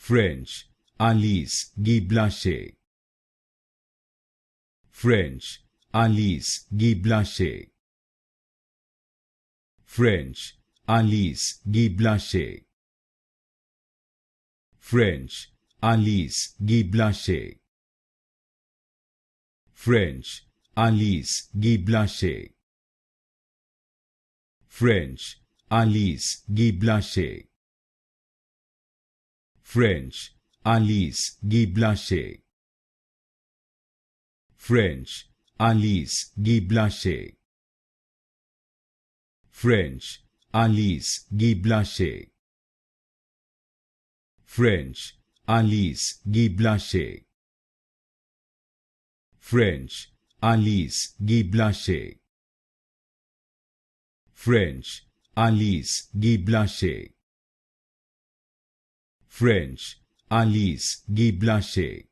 French, Alice Guy-Blaché. French, Alice Guy-Blaché. French, Alice Guy-Blaché. French, Alice Guy-Blaché. French, Alice Guy-Blaché. French, Alice Guy-Blaché. French, Alice Guy-Blaché. French, Alice Guy-Blaché. French, Alice Guy-Blaché. French, Alice Guy-Blaché. French, Alice Guy-Blaché. French, Alice Guy-Blaché. French, Alice Guy-Blaché.